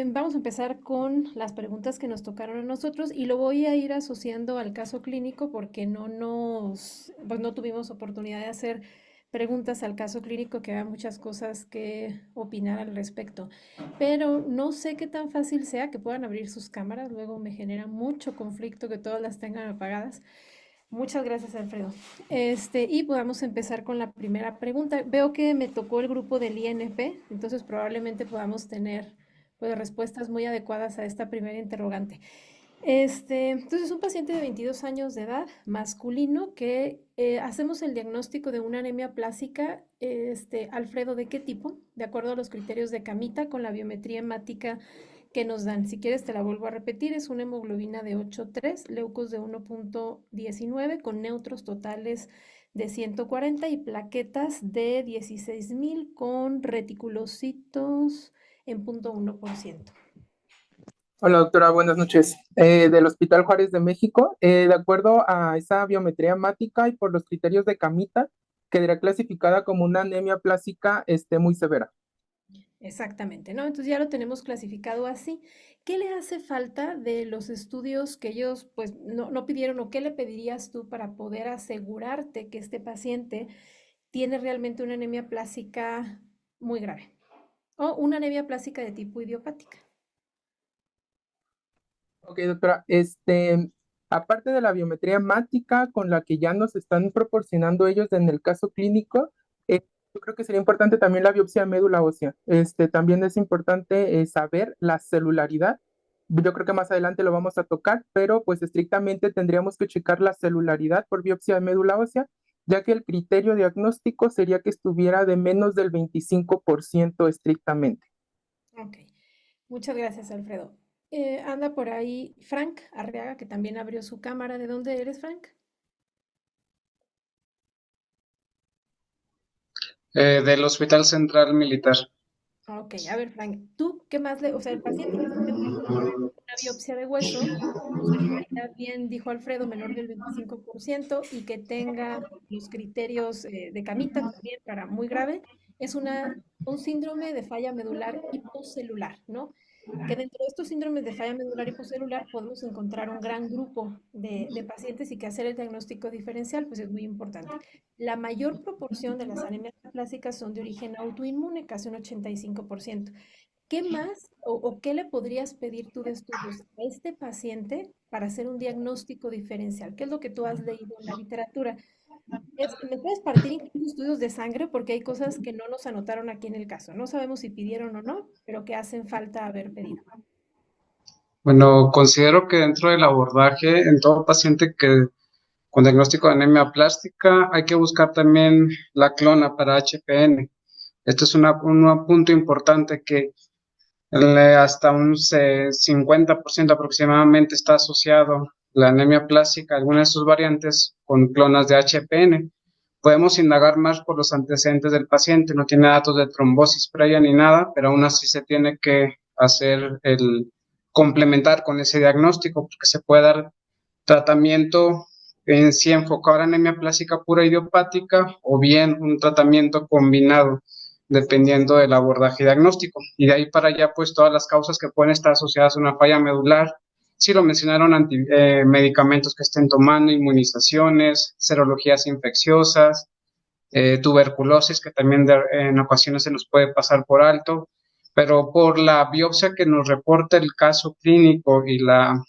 Vamos a empezar con las preguntas que nos tocaron a nosotros y lo voy a ir asociando al caso clínico porque pues no tuvimos oportunidad de hacer preguntas al caso clínico, que había muchas cosas que opinar al respecto. Pero no sé qué tan fácil sea que puedan abrir sus cámaras, luego me genera mucho conflicto que todas las tengan apagadas. Muchas gracias, Alfredo. Y podamos empezar con la primera pregunta. Veo que me tocó el grupo del INP, entonces probablemente podamos tener pues, respuestas muy adecuadas a esta primera interrogante. Entonces, un paciente de 22 años de edad, masculino, que hacemos el diagnóstico de una anemia plásica, Alfredo, ¿de qué tipo? De acuerdo a los criterios de Camita, con la biometría hemática que nos dan. Si quieres, te la vuelvo a repetir, es una hemoglobina de 8,3, leucos de 1,19, con neutros totales de 140 y plaquetas de 16,000 con reticulocitos en 0,1%. Hola doctora, buenas noches. Del Hospital Juárez de México, de acuerdo a esa biometría hemática y por los criterios de Camita, quedaría clasificada como una anemia plástica muy severa. Exactamente, ¿no? Entonces ya lo tenemos clasificado así. ¿Qué le hace falta de los estudios que ellos pues no pidieron o qué le pedirías tú para poder asegurarte que este paciente tiene realmente una anemia plástica muy grave o una anemia plástica de tipo idiopática? Ok, doctora, aparte de la biometría hemática con la que ya nos están proporcionando ellos en el caso clínico, yo creo que sería importante también la biopsia de médula ósea. También es importante saber la celularidad. Yo creo que más adelante lo vamos a tocar, pero pues estrictamente tendríamos que checar la celularidad por biopsia de médula ósea, ya que el criterio diagnóstico sería que estuviera de menos del 25% estrictamente. Ok, muchas gracias, Alfredo. Anda por ahí Frank Arriaga, que también abrió su cámara. ¿De dónde eres, Frank? Del Hospital Central Militar. Ok, a ver, Frank, ¿tú qué más o sea, el paciente necesita una biopsia de hueso, celularidad, bien dijo Alfredo, menor del 25% y que tenga los criterios de Camita también para muy grave, es un síndrome de falla medular hipocelular, ¿no? Que dentro de estos síndromes de falla medular hipocelular podemos encontrar un gran grupo de pacientes y que hacer el diagnóstico diferencial pues es muy importante. La mayor proporción de las anemias plásticas son de origen autoinmune, casi un 85%. ¿Qué más o qué le podrías pedir tú de estudios a este paciente para hacer un diagnóstico diferencial? ¿Qué es lo que tú has leído en la literatura? ¿Me puedes partir incluso estudios de sangre? Porque hay cosas que no nos anotaron aquí en el caso. No sabemos si pidieron o no, pero que hacen falta haber pedido. Bueno, considero que dentro del abordaje, en todo paciente que con diagnóstico de anemia plástica, hay que buscar también la clona para HPN. Esto es un punto importante que hasta un 50% aproximadamente está asociado la anemia plástica, algunas de sus variantes, con clonas de HPN. Podemos indagar más por los antecedentes del paciente, no tiene datos de trombosis previa ni nada, pero aún así se tiene que hacer el complementar con ese diagnóstico, porque se puede dar tratamiento en sí enfocado a la anemia plástica pura idiopática o bien un tratamiento combinado dependiendo del abordaje diagnóstico. Y de ahí para allá, pues todas las causas que pueden estar asociadas a una falla medular, sí lo mencionaron, medicamentos que estén tomando, inmunizaciones, serologías infecciosas, tuberculosis, que también en ocasiones se nos puede pasar por alto, pero por la biopsia que nos reporta el caso clínico y la,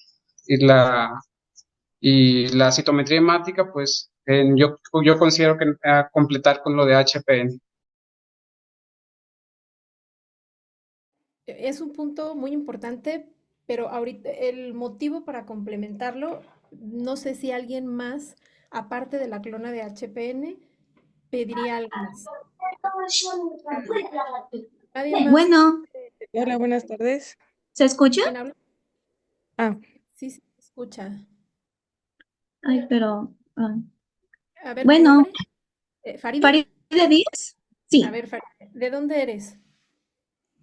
y la citometría hemática, pues yo considero que completar con lo de HPN. Es un punto muy importante, pero ahorita el motivo para complementarlo, no sé si alguien más, aparte de la clona de HPN, pediría algo más. ¿Nadie más? Bueno, Hola, buenas tardes. ¿se escucha? ¿Quién habla? Ah, Sí, sí, se escucha. Ay, pero, A ver, ¿tu bueno, nombre? ¿Faride? Faride Díaz. A Sí, ver, Faride, ¿de dónde eres?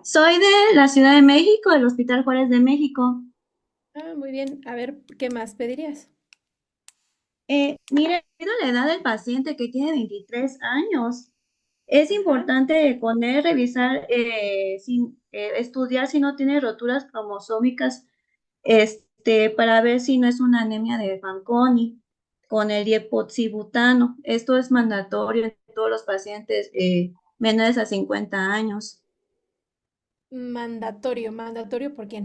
soy de la Ciudad de México, del Hospital Juárez de México. Ah, muy bien. A ver, ¿qué más pedirías? Mire, debido a la edad del paciente que tiene 23 años, Es Ajá. importante con él revisar, estudiar si no tiene roturas cromosómicas, para ver si no es una anemia de Fanconi con el diepoxibutano. Esto es mandatorio en todos los pacientes menores a 50 años. Mandatorio, mandatorio ¿por quién?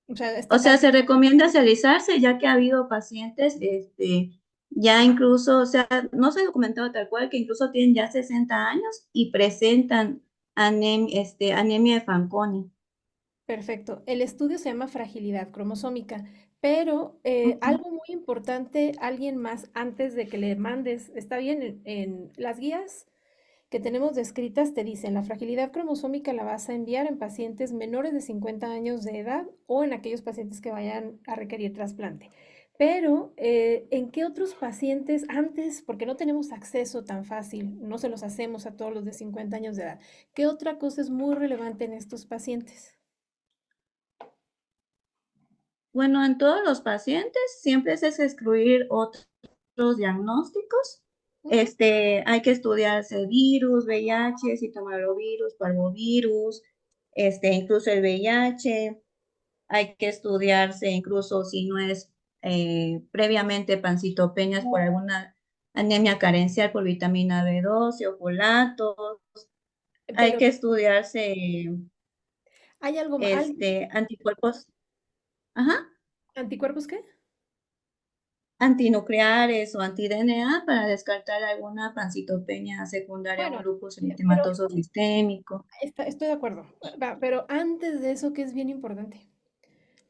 O sea, O está sea, se básico. recomienda realizarse ya que ha habido pacientes, ya incluso, o sea, no se ha documentado tal cual, que incluso tienen ya 60 años y presentan anemia de Fanconi. Perfecto. El estudio se llama fragilidad cromosómica, pero Ujú. algo muy importante, alguien más antes de que le mandes, está bien, en las guías que tenemos descritas te dicen, la fragilidad cromosómica la vas a enviar en pacientes menores de 50 años de edad o en aquellos pacientes que vayan a requerir trasplante. Pero, ¿en qué otros pacientes antes, porque no tenemos acceso tan fácil, no se los hacemos a todos los de 50 años de edad? ¿Qué otra cosa es muy relevante en estos pacientes? Bueno, en todos los pacientes siempre es excluir otros diagnósticos. Ujú. Hay que estudiarse virus, VIH, citomegalovirus, parvovirus, incluso el VIH. Hay que estudiarse incluso si no es previamente pancitopeñas por alguna anemia carencial por vitamina B12 o folato. Hay Pero que estudiarse hay algo más. anticuerpos, ajá, ¿Anticuerpos qué? antinucleares o anti-DNA para descartar alguna pancitopenia secundaria a un Bueno, lupus pero eritematoso sistémico. estoy de acuerdo. Va, pero antes de eso, que es bien importante,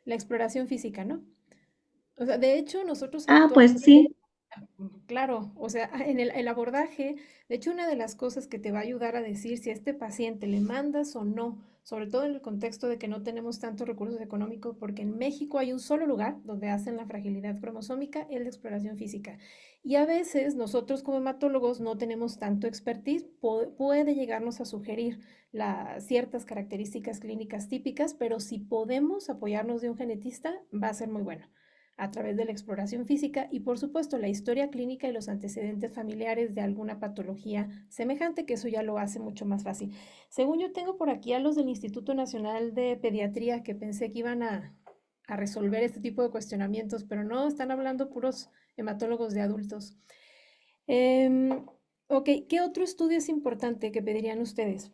la exploración física, ¿no? O sea, de hecho, nosotros Ah, actuamos. pues sí. Claro, o sea, en el abordaje, de hecho, una de las cosas que te va a ayudar a decir si a este paciente le mandas o no, sobre todo en el contexto de que no tenemos tantos recursos económicos, porque en México hay un solo lugar donde hacen la fragilidad cromosómica, el de exploración física. Y a veces nosotros como hematólogos no tenemos tanto expertise, puede llegarnos a sugerir ciertas características clínicas típicas, pero si podemos apoyarnos de un genetista, va a ser muy bueno a través de la exploración física y por supuesto la historia clínica y los antecedentes familiares de alguna patología semejante, que eso ya lo hace mucho más fácil. Según yo tengo por aquí a los del Instituto Nacional de Pediatría que pensé que iban a resolver este tipo de cuestionamientos, pero no, están hablando puros hematólogos de adultos. Em, ok, ¿qué otro estudio es importante que pedirían ustedes?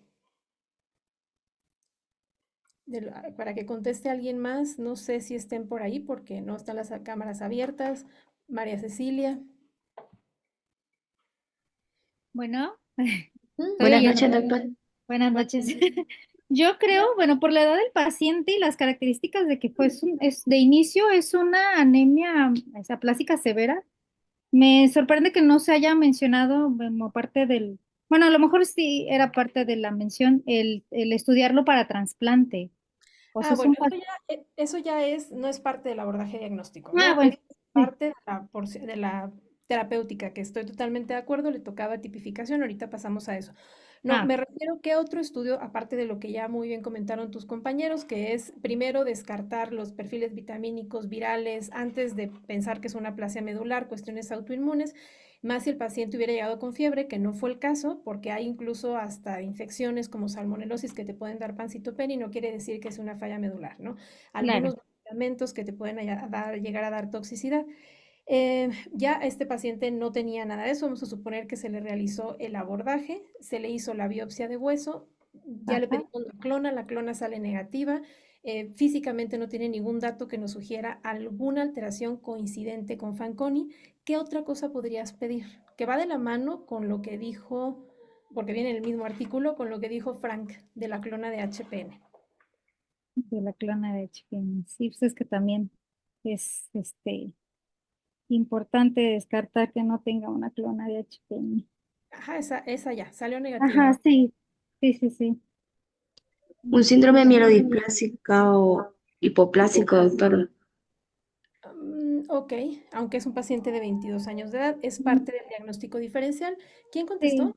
Para que conteste alguien más, no sé si estén por ahí porque no están las cámaras abiertas. María Cecilia. Bueno, estoy Buenas oyendo. noches, doctor. Buenas noches. Yo creo, bueno, por la edad del paciente y las características de que pues de inicio es una anemia plástica severa, me sorprende que no se haya mencionado como parte bueno, a lo mejor sí era parte de la mención el estudiarlo para trasplante. O sea, Ah, es bueno, un eso ya no es parte del abordaje diagnóstico, Ah, ¿no? bueno, Es sí. parte de la terapéutica, que estoy totalmente de acuerdo, le tocaba tipificación, ahorita pasamos a eso. No, Ah, me refiero que otro estudio, aparte de lo que ya muy bien comentaron tus compañeros, que es primero descartar los perfiles vitamínicos virales antes de pensar que es una aplasia medular, cuestiones autoinmunes, más si el paciente hubiera llegado con fiebre, que no fue el caso, porque hay incluso hasta infecciones como salmonelosis que te pueden dar pancitopenia y no quiere decir que es una falla medular, ¿no? claro. Algunos medicamentos que te pueden llegar a dar toxicidad. Ya este paciente no tenía nada de eso, vamos a suponer que se le realizó el abordaje, se le hizo la biopsia de hueso, ya le Ajá. pedimos la clona sale negativa, físicamente no tiene ningún dato que nos sugiera alguna alteración coincidente con Fanconi. ¿Qué otra cosa podrías pedir? Que va de la mano con lo que dijo, porque viene en el mismo artículo, con lo que dijo Frank de la clona de HPN. De la clona de HPN. Sí, pues es que también es importante descartar que no tenga una clona de HPN. Ajá, esa ya, salió Ajá, negativa. sí, sí, sí, sí. Un síndrome mielodisplásica o hipoplásico, doctor. Ok, aunque es un paciente de 22 años de edad, es parte del diagnóstico diferencial. ¿Quién Sí, contestó?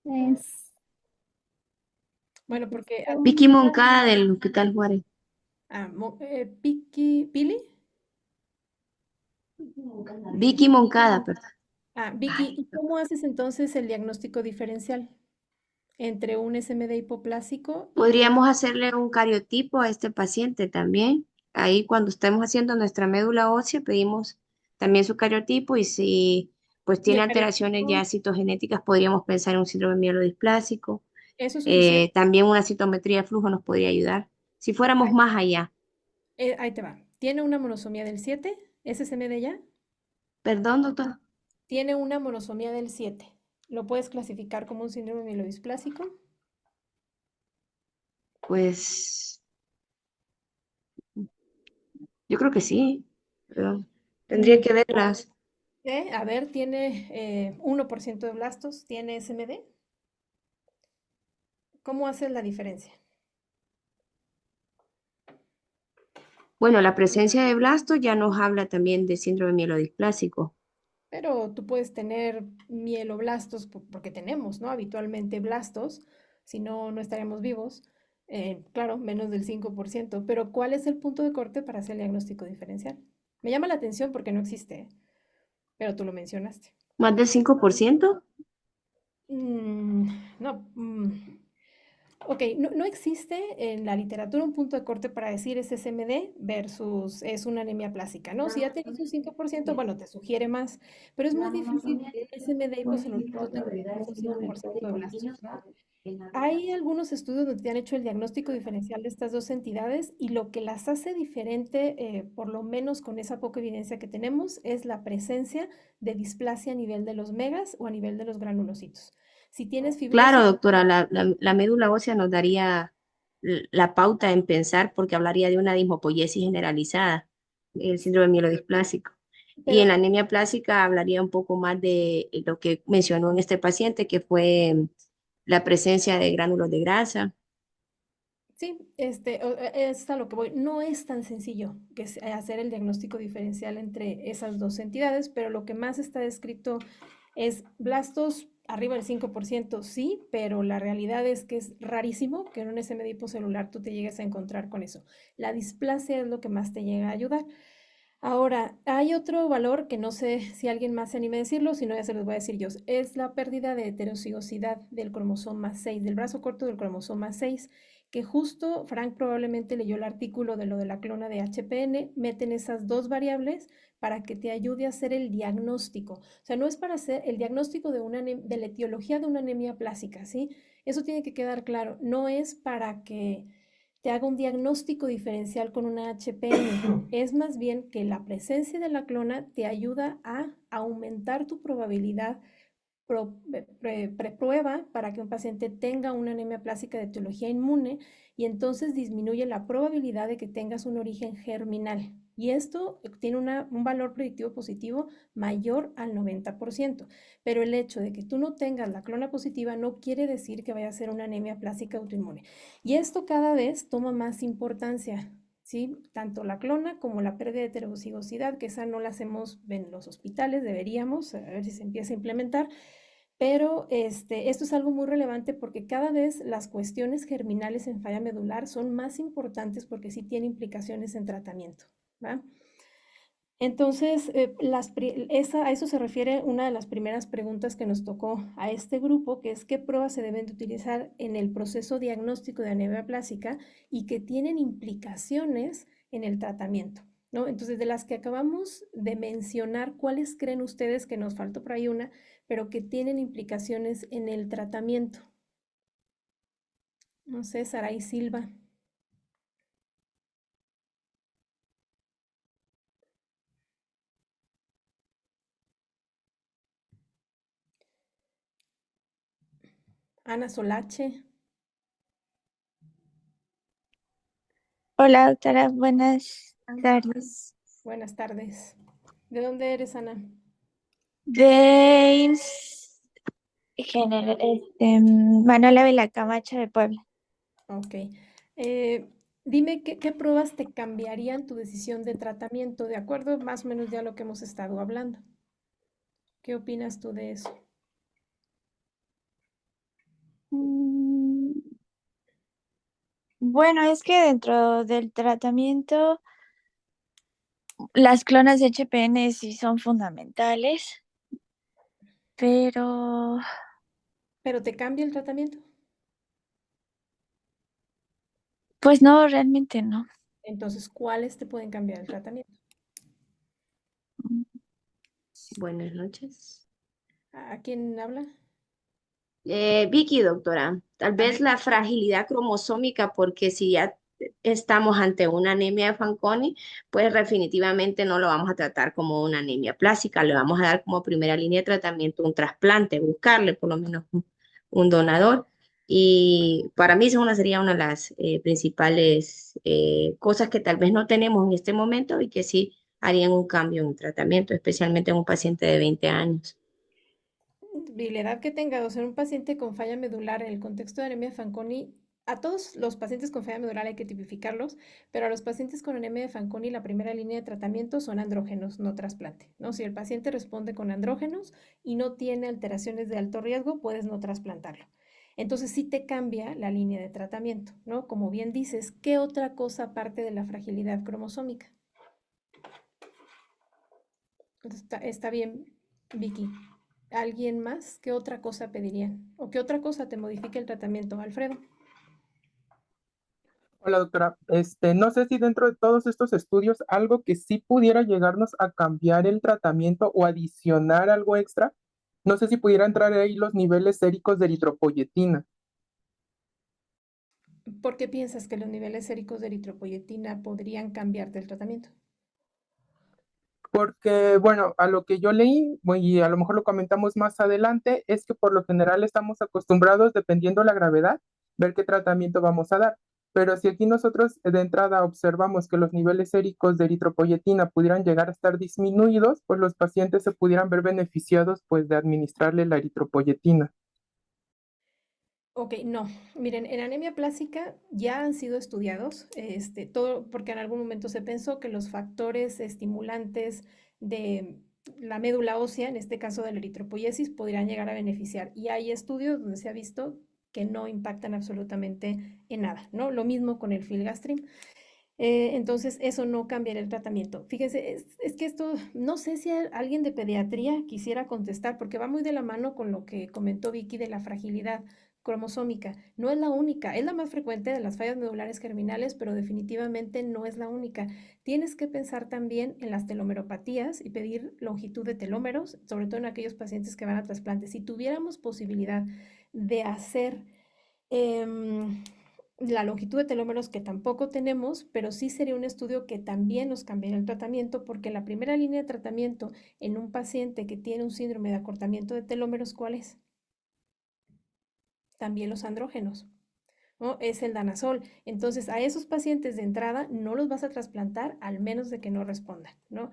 es, Bueno, porque Vicky Moncada del Hospital Juárez. Pili, Vicky Moncada, perdón. Vicky, ¿y cómo haces entonces el diagnóstico diferencial entre un SMD hipoplásico y un... Podríamos hacerle un cariotipo a este paciente también. Ahí cuando estemos haciendo nuestra médula ósea, pedimos también su cariotipo y si pues Y tiene el alteraciones cariotipo, ya citogenéticas, podríamos pensar en un síndrome mielodisplásico. eso es suficiente. También una citometría de flujo nos podría ayudar. Si fuéramos Ahí, más allá. ahí te va. ¿Tiene una monosomía del 7? ¿Es SMD ya? Perdón, doctor. Tiene una monosomía del 7. ¿Lo puedes clasificar como un síndrome mielodisplásico? Pues yo creo que sí, pero tendría Mm, que verlas. A ver, tiene 1% de blastos, tiene SMD. ¿Cómo haces la diferencia? Bueno, la presencia de blasto ya nos habla también de síndrome mielodisplásico. Pero tú puedes tener mieloblastos porque tenemos, ¿no? Habitualmente blastos, si no, no estaríamos vivos. Claro, menos del 5%. Pero ¿cuál es el punto de corte para hacer el diagnóstico diferencial? Me llama la atención porque no existe, pero tú lo mencionaste. ¿Más del 5%? Mm, no, ok, no existe en la literatura un punto de corte para decir es SMD versus es una anemia plástica, ¿no? Si ya tienes un 5%, bueno, te sugiere más, pero es muy difícil que un SMD hipocelular tú tengas un 5% de blastos. Hay algunos estudios donde te han hecho el diagnóstico diferencial de estas dos entidades y lo que las hace diferente, por lo menos con esa poca evidencia que tenemos, es la presencia de displasia a nivel de los megas o a nivel de los granulocitos. Si tienes Claro, fibrosis, doctora, la médula ósea nos daría la pauta en pensar porque hablaría de una dismopoiesis generalizada, el síndrome mielodisplásico. Y en pero la anemia plástica hablaría un poco más de lo que mencionó en este paciente, que fue la presencia de gránulos de grasa. sí, es a lo que voy. No es tan sencillo hacer el diagnóstico diferencial entre esas dos entidades, pero lo que más está descrito es blastos arriba del 5%, sí, pero la realidad es que es rarísimo que en un SMD hipocelular tú te llegues a encontrar con eso. La displasia es lo que más te llega a ayudar. Ahora, hay otro valor que no sé si alguien más se anime a decirlo, si no ya se los voy a decir yo. Es la pérdida de heterocigosidad del cromosoma 6, del brazo corto del cromosoma 6, que justo Frank probablemente leyó el artículo de lo de la clona de HPN, meten esas dos variables para que te ayude a hacer el diagnóstico. O sea, no es para hacer el diagnóstico de, de la etiología de una anemia plástica, ¿sí? Eso tiene que quedar claro. No es para que te haga un diagnóstico diferencial con una HPN. Es más bien que la presencia de la clona te ayuda a aumentar tu probabilidad preprueba para que un paciente tenga una anemia plástica de etiología inmune y entonces disminuye la probabilidad de que tengas un origen germinal. Y esto tiene un valor predictivo positivo mayor al 90%. Pero el hecho de que tú no tengas la clona positiva no quiere decir que vaya a ser una anemia plástica autoinmune. Y esto cada vez toma más importancia. ¿Sí? Tanto la clona como la pérdida de heterocigosidad, que esa no la hacemos en los hospitales, deberíamos, a ver si se empieza a implementar, pero esto es algo muy relevante porque cada vez las cuestiones germinales en falla medular son más importantes porque sí tienen implicaciones en tratamiento, ¿va? Entonces, a eso se refiere una de las primeras preguntas que nos tocó a este grupo, que es qué pruebas se deben de utilizar en el proceso diagnóstico de anemia plástica y que tienen implicaciones en el tratamiento, ¿no? Entonces, de las que acabamos de mencionar, ¿cuáles creen ustedes que nos faltó por ahí una, pero que tienen implicaciones en el tratamiento? No sé, Saray Silva. Ana Solache. Hola, doctora, buenas tardes. Buenas tardes. ¿De dónde eres, Ana? De Manuela Vilacamacha de Puebla. Ok. Eh, Dime qué pruebas te cambiarían tu decisión de tratamiento, de acuerdo más o menos ya a lo que hemos estado hablando. ¿Qué opinas tú de eso? Mm, Bueno, es que dentro del tratamiento, las clonas de HPN sí son fundamentales. pero Pero te cambia el tratamiento. pues no, realmente no. Entonces, ¿cuáles te pueden cambiar el tratamiento? Buenas noches. ¿A quién habla? Vicky, doctora, tal A vez ver, la fragilidad cromosómica, porque si ya estamos ante una anemia de Fanconi, pues definitivamente no lo vamos a tratar como una anemia plástica, le vamos a dar como primera línea de tratamiento un trasplante, buscarle por lo menos un donador. Y para mí esa sería una de las principales cosas que tal vez no tenemos en este momento y que sí harían un cambio en el tratamiento, especialmente en un paciente de 20 años. y la edad que tenga, o sea, un paciente con falla medular en el contexto de anemia de Fanconi, a todos los pacientes con falla medular hay que tipificarlos, pero a los pacientes con anemia de Fanconi la primera línea de tratamiento son andrógenos, no trasplante, ¿no? Si el paciente responde con andrógenos y no tiene alteraciones de alto riesgo, puedes no trasplantarlo. Entonces sí te cambia la línea de tratamiento, ¿no? Como bien dices, ¿qué otra cosa aparte de la fragilidad cromosómica? Está bien, Vicky. ¿Alguien más? ¿Qué otra cosa pedirían? ¿O qué otra cosa te modifica el tratamiento, Alfredo? Hola, doctora. No sé si dentro de todos estos estudios algo que sí pudiera llegarnos a cambiar el tratamiento o adicionar algo extra, no sé si pudiera entrar ahí los niveles séricos de eritropoyetina, ¿Por qué piensas que los niveles séricos de eritropoyetina podrían cambiarte el tratamiento? porque, bueno, a lo que yo leí, bueno, y a lo mejor lo comentamos más adelante, es que por lo general estamos acostumbrados, dependiendo la gravedad, ver qué tratamiento vamos a dar. Pero si aquí nosotros de entrada observamos que los niveles séricos de eritropoyetina pudieran llegar a estar disminuidos, pues los pacientes se pudieran ver beneficiados pues de administrarle la eritropoyetina. Ok, no. Miren, en anemia plástica ya han sido estudiados, todo porque en algún momento se pensó que los factores estimulantes de la médula ósea, en este caso de la eritropoyesis, podrían llegar a beneficiar. Y hay estudios donde se ha visto que no impactan absolutamente en nada, ¿no? Lo mismo con el filgastrim. Entonces, eso no cambiaría el tratamiento. Fíjese, es que esto, no sé si alguien de pediatría quisiera contestar, porque va muy de la mano con lo que comentó Vicky de la fragilidad cromosómica. No es la única, es la más frecuente de las fallas medulares germinales, pero definitivamente no es la única. Tienes que pensar también en las telomeropatías y pedir longitud de telómeros, sobre todo en aquellos pacientes que van a trasplante. Si tuviéramos posibilidad de hacer la longitud de telómeros, que tampoco tenemos, pero sí sería un estudio que también nos cambiaría el tratamiento, porque la primera línea de tratamiento en un paciente que tiene un síndrome de acortamiento de telómeros, ¿cuál es? También los andrógenos, ¿no? Es el danazol. Entonces, a esos pacientes de entrada no los vas a trasplantar al menos de que no respondan, ¿no?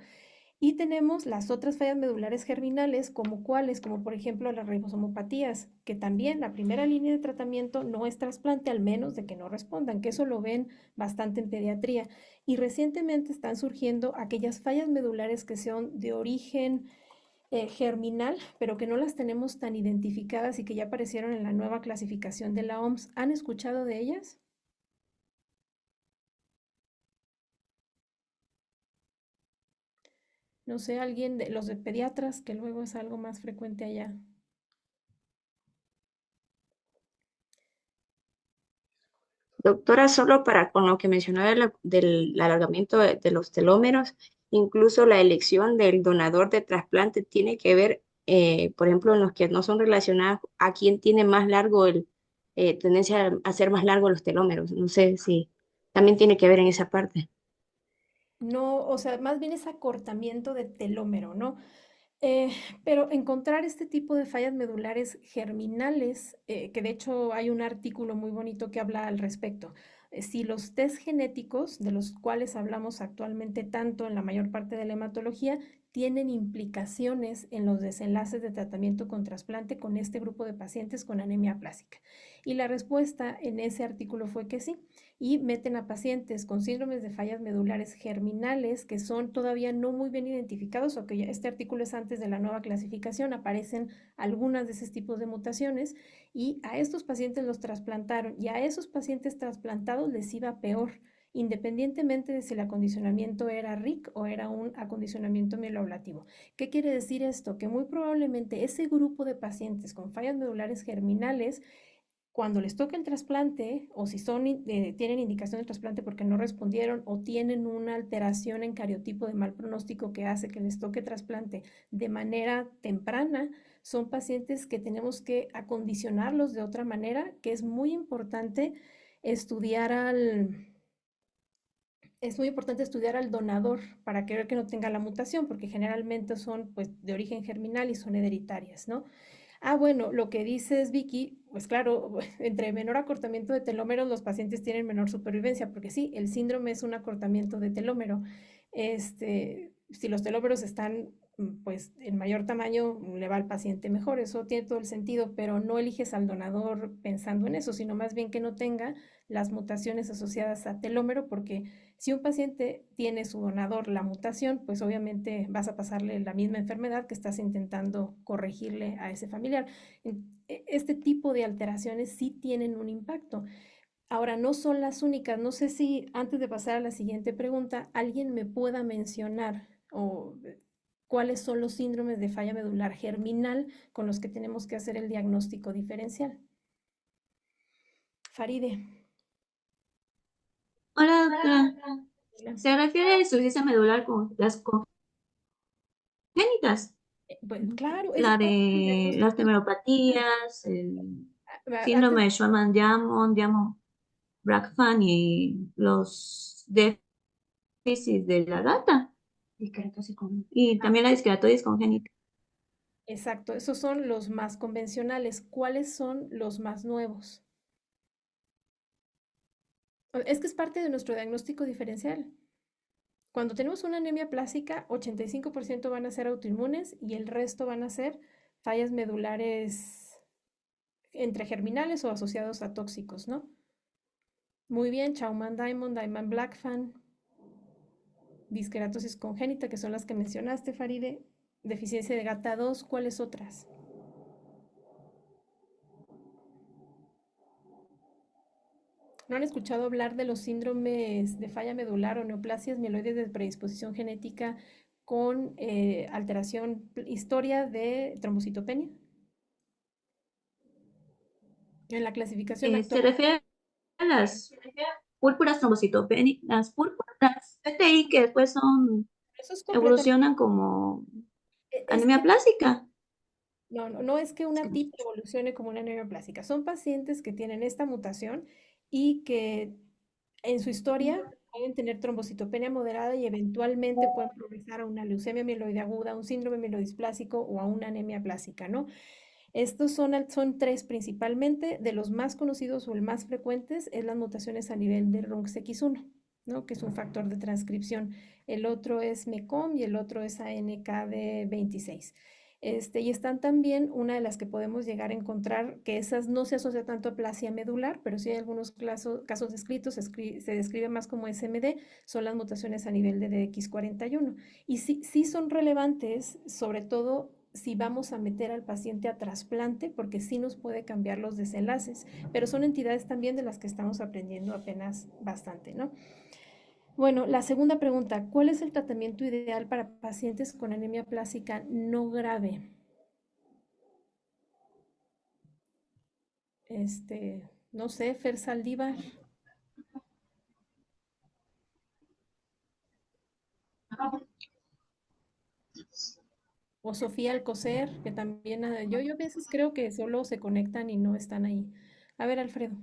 Y tenemos las otras fallas medulares germinales, como cuáles, como por ejemplo las ribosomopatías, que también la primera línea de tratamiento no es trasplante al menos de que no respondan, que eso lo ven bastante en pediatría. Y recientemente están surgiendo aquellas fallas medulares que son de origen germinal, pero que no las tenemos tan identificadas y que ya aparecieron en la nueva clasificación de la OMS. ¿Han escuchado de ellas? No sé, alguien de los de pediatras, que luego es algo más frecuente allá. Doctora, solo para con lo que mencionaba del alargamiento de los telómeros, incluso la elección del donador de trasplante tiene que ver, por ejemplo, en los que no son relacionados a quién tiene más largo tendencia a hacer más largo los telómeros. No sé si también tiene que ver en esa parte. No, o sea, más bien es acortamiento de telómero, ¿no? Eh, pero encontrar este tipo de fallas medulares germinales, que de hecho hay un artículo muy bonito que habla al respecto. Si los test genéticos, de los cuales hablamos actualmente tanto en la mayor parte de la hematología, tienen implicaciones en los desenlaces de tratamiento con trasplante con este grupo de pacientes con anemia plástica. Y la respuesta en ese artículo fue que sí, y meten a pacientes con síndromes de fallas medulares germinales que son todavía no muy bien identificados, o que este artículo es antes de la nueva clasificación, aparecen algunas de esos tipos de mutaciones, y a estos pacientes los trasplantaron, y a esos pacientes trasplantados les iba peor. independientemente de si el acondicionamiento era RIC o era un acondicionamiento mieloablativo. ¿Qué quiere decir esto? Que muy probablemente ese grupo de pacientes con fallas medulares germinales, cuando les toque el trasplante, o si tienen indicación de trasplante porque no respondieron o tienen una alteración en cariotipo de mal pronóstico que hace que les toque trasplante de manera temprana, son pacientes que tenemos que acondicionarlos de otra manera, que estudiar al, es muy importante estudiar al donador para que ver que no tenga la mutación, porque generalmente son pues de origen germinal y son hereditarias, ¿no? Ah, bueno, lo que dices, Vicky, pues claro, entre menor acortamiento de telómeros, los pacientes tienen menor supervivencia, porque sí, el síndrome es un acortamiento de telómero. Si los telómeros están, pues, en mayor tamaño, le va al paciente mejor, eso tiene todo el sentido, pero no eliges al donador pensando en eso, sino más bien que no tenga las mutaciones asociadas a telómero, porque si un paciente tiene su donador la mutación, pues obviamente vas a pasarle la misma enfermedad que estás intentando corregirle a ese familiar. Este tipo de alteraciones sí tienen un impacto. Ahora, no son las únicas. No sé si antes de pasar a la siguiente pregunta, alguien me pueda mencionar cuáles son los síndromes de falla medular germinal con los que tenemos que hacer el diagnóstico diferencial. Faride. Hola, doctora. ¿Se refiere a insuficiencia medular con las congénitas? Pues claro, La parte del de las diagnóstico. temeropatías, el Antes, síndrome de Schwamman-Diamond, Diamond-Blackfan y los déficits de la gata. Y también la disqueratosis congénita. exacto, esos son los más convencionales. ¿Cuáles son los más nuevos? Es que es parte de nuestro diagnóstico diferencial. Cuando tenemos una anemia plástica, 85% van a ser autoinmunes y el resto van a ser fallas medulares entre germinales o asociados a tóxicos, ¿no? Muy bien, Schaumann-Diamond, Diamond-Blackfan, disqueratosis congénita, que son las que mencionaste, Faride, deficiencia de GATA2, ¿cuáles otras? ¿No han escuchado hablar de los síndromes de falla medular o neoplasias mieloides de predisposición genética con historia de trombocitopenia? En la clasificación Se actual. refiere a las púrpuras trombocitopénicas, las púrpuras PTI que después Eso es completamente. evolucionan como Es anemia que plástica. no es que una TIP evolucione como una anemia plástica. Son pacientes que tienen esta mutación y que en su historia pueden tener trombocitopenia moderada y eventualmente pueden progresar a una leucemia mieloide aguda, un síndrome mielodisplásico o a una anemia plástica, ¿no? Estos son tres principalmente. De los más conocidos o el más frecuentes es las mutaciones a nivel de RUNX-X1, ¿no? Que es un factor de transcripción. El otro es MECOM y el otro es ANKD26. Y están también una de las que podemos llegar a encontrar, que esas no se asocia tanto a plasia medular, pero sí hay algunos casos descritos, se describe más como SMD, son las mutaciones a nivel de DX41. Y sí son relevantes, sobre todo si vamos a meter al paciente a trasplante, porque sí nos puede cambiar los desenlaces, pero son entidades también de las que estamos aprendiendo apenas bastante, ¿no? Bueno, la segunda pregunta, ¿cuál es el tratamiento ideal para pacientes con anemia plástica no grave? No sé, Fer Saldívar o Sofía Alcocer, que también, yo a veces creo que solo se conectan y no están ahí. A ver, Alfredo.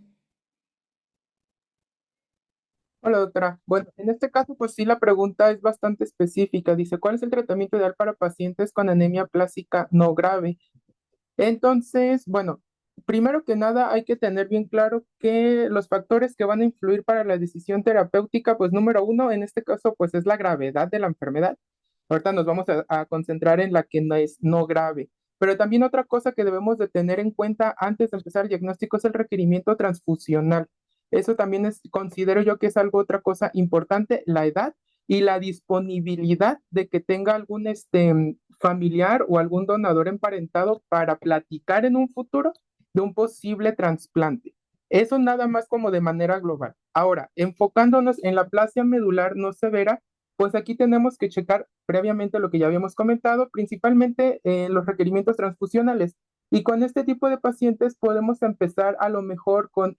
Hola, doctora. Bueno, en este caso, pues sí, la pregunta es bastante específica. Dice, ¿cuál es el tratamiento ideal para pacientes con anemia plástica no grave? Entonces, bueno, primero que nada hay que tener bien claro que los factores que van a influir para la decisión terapéutica, pues número uno, en este caso, pues es la gravedad de la enfermedad. Ahorita nos vamos a concentrar en la que no es no grave. Pero también otra cosa que debemos de tener en cuenta antes de empezar el diagnóstico es el requerimiento transfusional. Eso también considero yo que es algo otra cosa importante, la edad y la disponibilidad de que tenga algún familiar o algún donador emparentado para platicar en un futuro de un posible trasplante. Eso nada más como de manera global. Ahora, enfocándonos en la aplasia medular no severa, pues aquí tenemos que checar previamente lo que ya habíamos comentado, principalmente los requerimientos transfusionales. Y con este tipo de pacientes podemos empezar a lo mejor con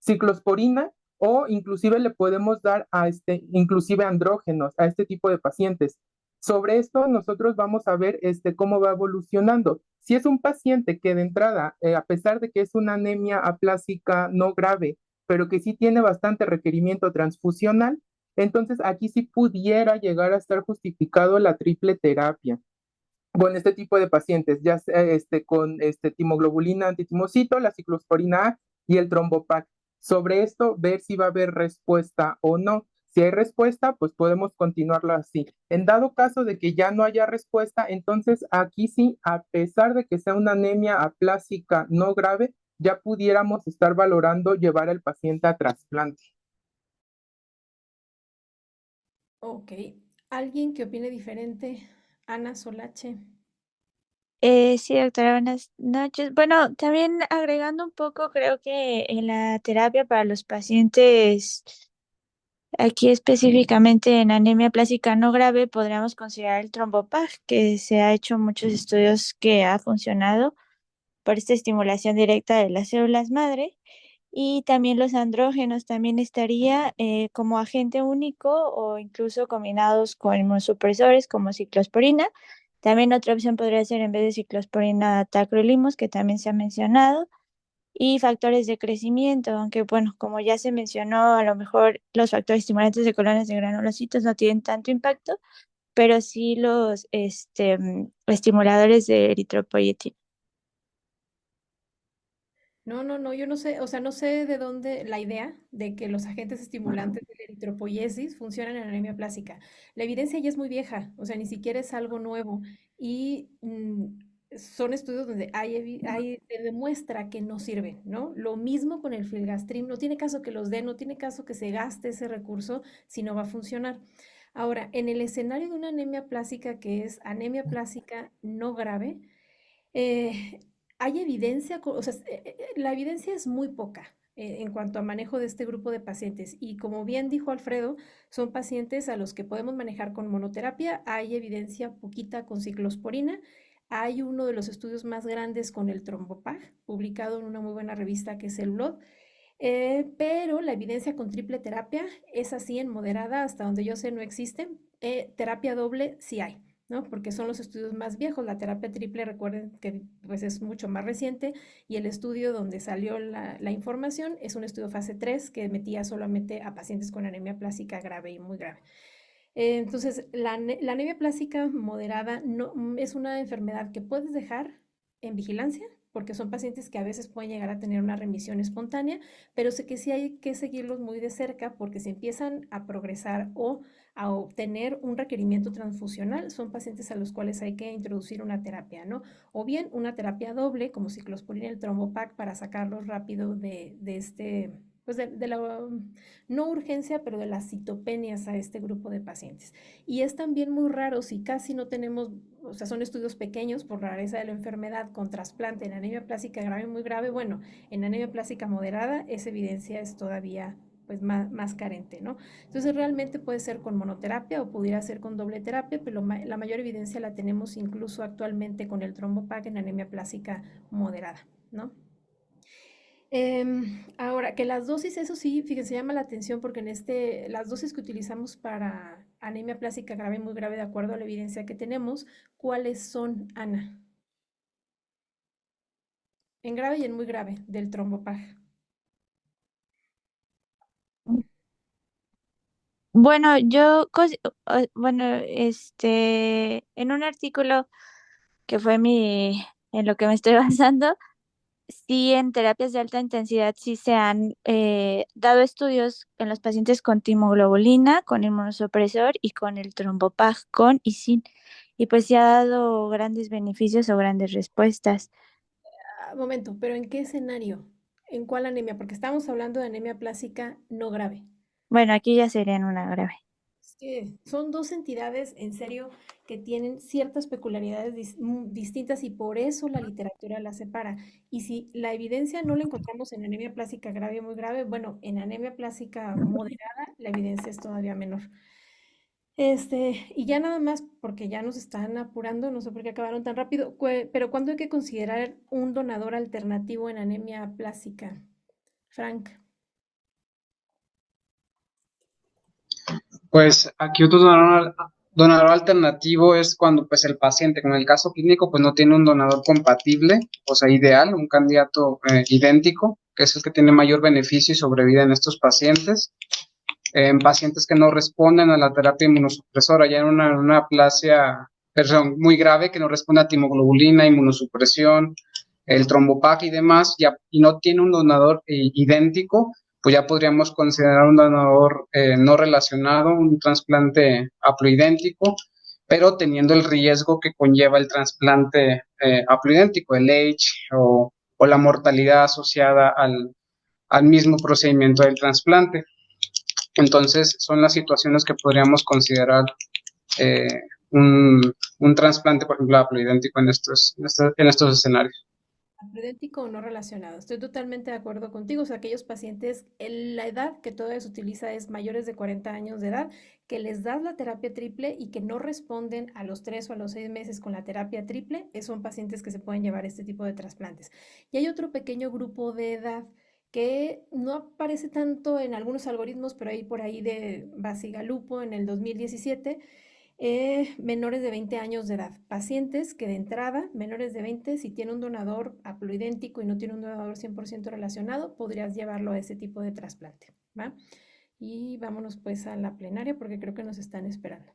ciclosporina o inclusive le podemos dar a inclusive andrógenos a este tipo de pacientes. Sobre esto nosotros vamos a ver cómo va evolucionando. Si es un paciente que de entrada, a pesar de que es una anemia aplásica no grave, pero que sí tiene bastante requerimiento transfusional, entonces aquí sí pudiera llegar a estar justificado la triple terapia con este tipo de pacientes, ya sea con timoglobulina antitimocito, la ciclosporina A y el trombopac. Sobre esto, ver si va a haber respuesta o no. Si hay respuesta, pues podemos continuarlo así. En dado caso de que ya no haya respuesta, entonces aquí sí, a pesar de que sea una anemia aplásica no grave, ya pudiéramos estar valorando llevar al paciente a trasplante. Ok. ¿Alguien que opine diferente? Ana Solache. Sí, doctora, buenas noches. Bueno, también agregando un poco, creo que en la terapia para los pacientes, aquí específicamente en anemia plástica no grave, podríamos considerar el trombopag, que se ha hecho muchos estudios que ha funcionado por esta estimulación directa de las células madre. Y también los andrógenos también estaría como agente único o incluso combinados con inmunosupresores como ciclosporina. También otra opción podría ser en vez de ciclosporina tacrolimus, que también se ha mencionado, y factores de crecimiento, aunque bueno, como ya se mencionó, a lo mejor los factores estimulantes de colonias de granulocitos no tienen tanto impacto, pero sí los estimuladores de eritropoyetina. No, no, no, yo no sé, o sea, no sé de dónde la idea de que los agentes estimulantes de la eritropoiesis funcionan en anemia plástica. La evidencia ya es muy vieja, o sea, ni siquiera es algo nuevo. Y son estudios donde se demuestra que no sirven, ¿no? Lo mismo con el filgastrim, no tiene caso que los den, no tiene caso que se gaste ese recurso si no va a funcionar. Ahora, en el escenario de una anemia plástica que es anemia plástica no grave, eh, hay evidencia, o sea, la evidencia es muy poca en cuanto a manejo de este grupo de pacientes. Y como bien dijo Alfredo, son pacientes a los que podemos manejar con monoterapia. Hay evidencia poquita con ciclosporina. Hay uno de los estudios más grandes con el trombopag, publicado en una muy buena revista que es el Blood. Pero la evidencia con triple terapia es así en moderada, hasta donde yo sé no existe. Terapia doble sí hay, ¿no? Porque son los estudios más viejos. La terapia triple, recuerden que pues, es mucho más reciente y el estudio donde salió la información es un estudio fase 3 que metía solamente a pacientes con anemia plástica grave y muy grave. Entonces, la anemia plástica moderada no, es una enfermedad que puedes dejar en vigilancia, porque son pacientes que a veces pueden llegar a tener una remisión espontánea, pero sé que sí hay que seguirlos muy de cerca porque si empiezan a progresar o a obtener un requerimiento transfusional, son pacientes a los cuales hay que introducir una terapia, ¿no? O bien una terapia doble, como ciclosporina y el trombopac, para sacarlos rápido de este, pues de la no urgencia, pero de las citopenias a este grupo de pacientes. Y es también muy raro si casi no tenemos, o sea, son estudios pequeños por la rareza de la enfermedad con trasplante en anemia plástica grave muy grave. Bueno, en anemia plástica moderada esa evidencia es todavía pues más carente, ¿no? Entonces realmente puede ser con monoterapia o pudiera ser con doble terapia, pero la mayor evidencia la tenemos incluso actualmente con el trombopac en anemia plástica moderada, ¿no? Ahora, que las dosis, eso sí, fíjense, llama la atención porque las dosis que utilizamos para anemia plástica grave, muy grave, de acuerdo a la evidencia que tenemos, ¿cuáles son, Ana? En grave y en muy grave, del trombopag. Bueno, bueno, en un artículo que fue en lo que me estoy basando, sí en terapias de alta intensidad sí se han dado estudios en los pacientes con timoglobulina, con inmunosupresor y con el trombopag con y sin. Y pues sí ha dado grandes beneficios o grandes respuestas. Momento, pero ¿en qué escenario? ¿En cuál anemia? Porque estamos hablando de anemia plástica no grave. Bueno, aquí ya serían una grave. Es que son dos entidades, en serio, que tienen ciertas peculiaridades distintas y por eso la literatura las separa. Y si la evidencia no la encontramos en anemia plástica grave o muy grave, bueno, en anemia plástica moderada la evidencia es todavía menor. Y ya nada más, porque ya nos están apurando, no sé por qué acabaron tan rápido, pero ¿cuándo hay que considerar un donador alternativo en anemia plástica? Frank. Pues aquí otro donador alternativo es cuando pues el paciente, con el caso clínico, pues no tiene un donador compatible, o sea, ideal, un candidato idéntico, que es el que tiene mayor beneficio y sobrevida en estos pacientes. En pacientes que no responden a la terapia inmunosupresora, ya en una aplasia, perdón, muy grave, que no responde a timoglobulina, inmunosupresión, el trombopag y demás, y no tiene un donador idéntico, pues ya podríamos considerar un donador no relacionado, un trasplante haploidéntico, pero teniendo el riesgo que conlleva el trasplante haploidéntico, el H o la mortalidad asociada al mismo procedimiento del trasplante. Entonces, son las situaciones que podríamos considerar eh, un trasplante, por ejemplo, haploidéntico en estos escenarios. Idéntico o no relacionado. Estoy totalmente de acuerdo contigo. O sea, aquellos pacientes, la edad que todavía se utiliza es mayores de 40 años de edad, que les das la terapia triple y que no responden a los 3 o a los 6 meses con la terapia triple, son pacientes que se pueden llevar este tipo de trasplantes. Y hay otro pequeño grupo de edad que no aparece tanto en algunos algoritmos, pero hay por ahí de Basigalupo en el 2017, menores de 20 años de edad. Pacientes que de entrada, menores de 20, si tiene un donador haploidéntico y no tiene un donador 100% relacionado, podrías llevarlo a ese tipo de trasplante, ¿va? Y vámonos pues a la plenaria porque creo que nos están esperando.